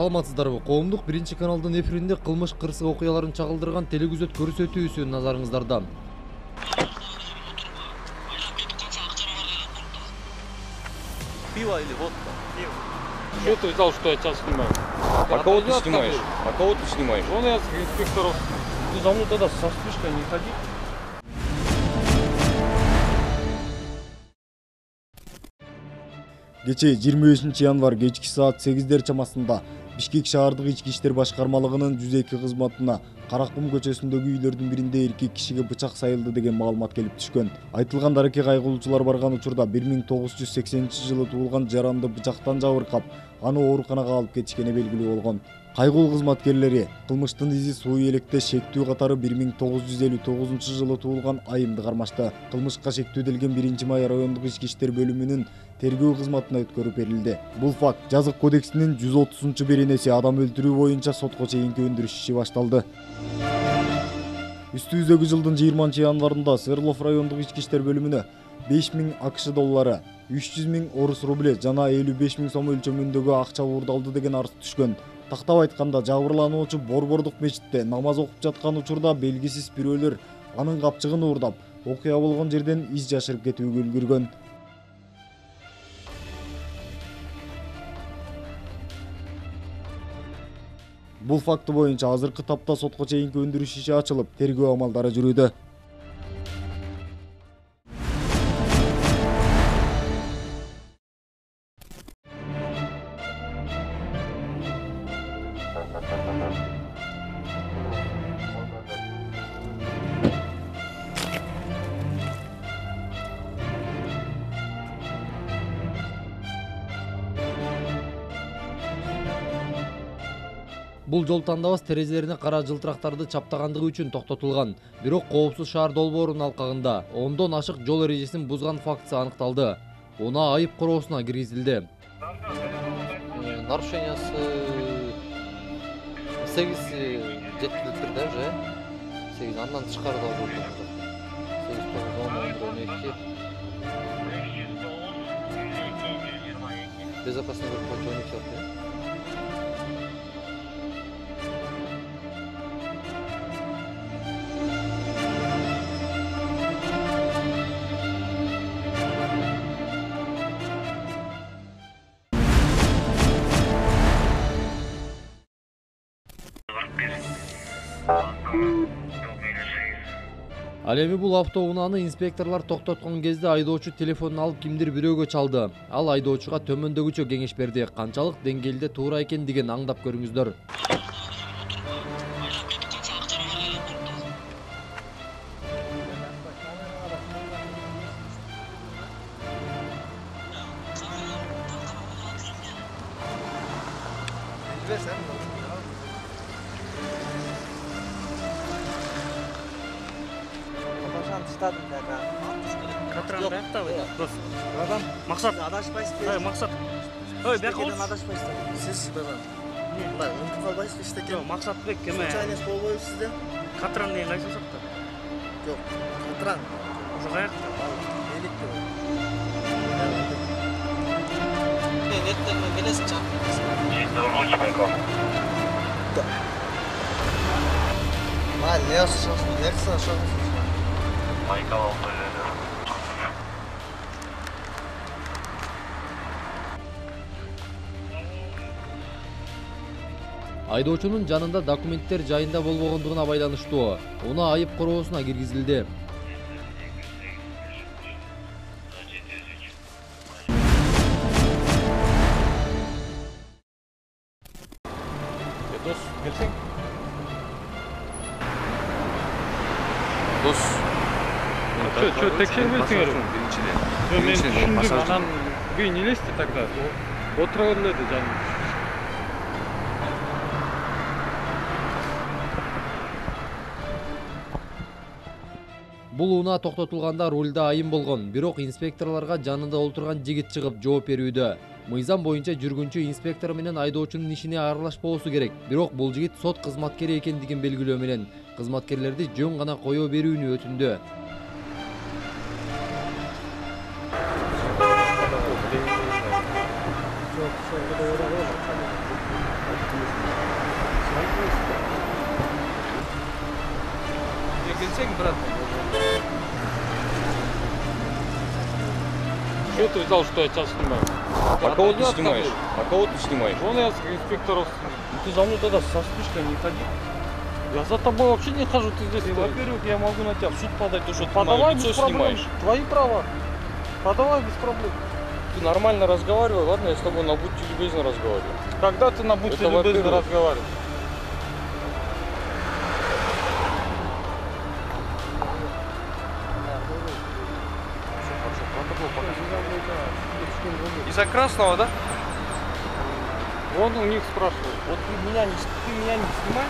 Саламатсыздарбы? Коомдук биринчи каналдын эфиринде кылмыш кырсык окуяларын чагылдырган телегүзөт көрсөтүүсү назарыңыздарда. Пиво или водка? Пиво. Что ты взял, что я тебя снимаю? А кого ты снимаешь? А кого ты снимаешь? Вон я с инспекторов. Ты за мной тогда со вспышкой не ходи. Кече 25 январ кечки саат 8 чамасында Бишкек шаардык ички иштер башкармалыгынын 102 кызматына Караккум көчөсүндөгү үйлөрдүн биринде эркек кишиге бычак сайылды деген маалымат келип түшкөн. Айтылган дарекке кайгылуучулар барган учурда 1980-жылы туулган жаранды бычактан жабыркап, аны ооруканага алып кетишкени белгилүү болгон. Кайгылуу кызматкерлери кылмыштын изи суу электе шектүү катары 1959-жылы туулган Айымды кармашты. Кылмышка шектүүделген 1-май райондук ички иштер бөлүмүнүн тергөө кызматына өткөрүп берилди. Бул факт жазык кодексинин 130-беренеси адам өлтүрүү боюнча сотко чейинки өндүрүш иши башталды. Үстүбүздөгү жылдын 20 январында Свердлов райондук ички иштер бөлүмүнө 5000 АКШ доллары, 300 000 орус рубле жана 55 000 сом өлчөмүндөгү акча уурдалды деген арыз түшкөн. Тактап айтканда, жабырлануучу Борбордук мечитте намаз окуп жаткан учурда белгисиз бирөөлөр анын капчыгын уурдап, окуя болгон жерден из жашырып кетүүгө үлгүргөн. Бул факты боюнча азыркы тапта сотко чейинки өндүрүш иши ачылып, тергөө амалдары жүрүүдө. Бул жол тандабас терезелерине кара жылтырактарды чаптагандыгы үчүн токтотулган. Бирок коопсуз шаар долбоорунун алкагында 10дон ашык жол эрежесин бузган фактысы аныкталды. Она айып короосуна киргизилди. Нарушениясы 8 жеткилиптир да уже. 8 андан тышкары да болду. 8 9 10 12. Безопасный группа 12. Ал эми бул автоунааны инспекторлор токтоткон кезде айдоочу телефонун алып кимдир бирөөгө чалды. Ал айдоочуга төмөндөгүчө кеңеш берди. Канчалык деңгээлде туура экендигин аңдап көрүңүздөр. Катран баякта дос. Адам максат адашпайсыз. Максат. Ой, бияка адашпайсыз. Сиз мындай унутуп калбайсызбы иштекен? Жок, Максатбек кеме. Чайнес болбойбу сизде? Катран деген кайсы жакта? Жок, Катран. Ошо каякта? Эликте. Мен эртең келесиң чакырыңыз. Не ошосын, нерсе ошосын. Айдоочунун жанында документтер жайында болбогондугуна байланыштуу. Она айып короосуна киргизилди. Дос, келсең. Дос. Чё, текшербейсиңер? Жок, мен түшүндүм. Анан вы не лезьте тогда. Отура берледи жаным. Бул унаа токтотулганда рулда Айым болгон, бирок инспекторлорго жанында олтурган жигит чыгып жооп берүүдө. Мыйзам боюнча жүргүнчү инспектор менен айдоочунун ишине аралашпоосу керек. Бирок бул жигит сот кызматкери экендигин белгилөө менен кызматкерлерди жөн гана кое берүүнү өтүндү. Келсең, брат. Что ты взял, что я тебя снимаю? А кого ты снимаешь? А кого ты снимаешь? Вон я с инспекторов. Ну ты за мной тогда со спичкой не ходи. Я за тобой вообще не хожу, ты здесь. Во-первых, я могу на тебя в суд подать, то, что ты Подавай мое без лицо проблем. снимаешь. Твои права. Подавай без проблем. Ты нормально разговаривай, ладно, я с тобой на будьте любезны разговариваю. Когда ты на будьте Это любезны во-первых. разговариваешь? Из-за красного, да? Вон у них спрашивают. Вот ты меня не снимай.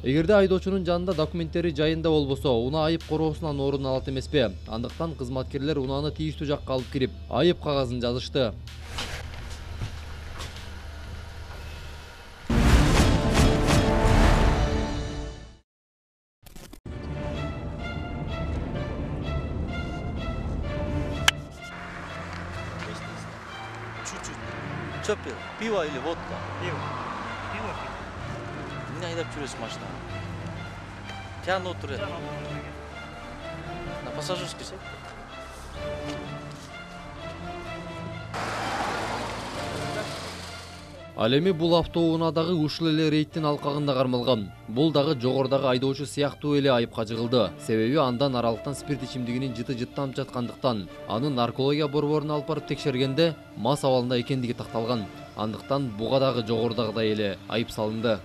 Эгерде айдоочунун жанында документтери жайында болбосо, унаа айып короосунан орун алат эмеспи? Андыктан кызматкерлер унааны тийиштүү жакка алып кирип, айып кагазын жазышты. Чуть-чуть. Что пил? Пиво или водка? Пиво. Пиво пить. Меня айдап жүрөсүң машина. Тяну отур. На пассажирский сек. Ал эми бул автоунаадагы ушул эле рейдтин алкагында кармалган. Бул дагы жогорудагы айдоочу сыяктуу эле айыпка жыгылды. Себеби андан аралыктан спирт ичимдигинин жыты жыттанып жаткандыктан, аны наркология борборуна алып барып текшергенде мас абалында экендиги такталган. Андыктан буга дагы жогорудагыдай эле айып салынды.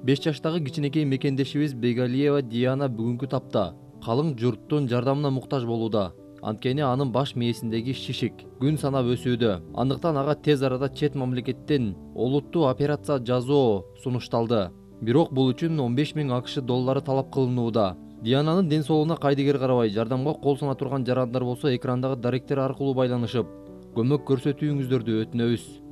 Беш жаштагы кичинекей мекендешибиз Бегалиева Диана бүгүнкү тапта калың журттун жардамына муктаж болууда. Анткени анын баш мээсиндеги шишик күн санап өсүүдө. Андыктан ага тез арада чет мамлекеттен олуттуу операция жасоо сунушталды. Бирок бул үчүн 15 000 АКШ доллары талап кылынууда. Диананын ден соолугуна кайдыгер карабай, жардамга кол суна турган жарандар болсо экрандагы даректер аркылуу байланышып, көмөк көрсөтүүңүздөрдү өтүнөбүз.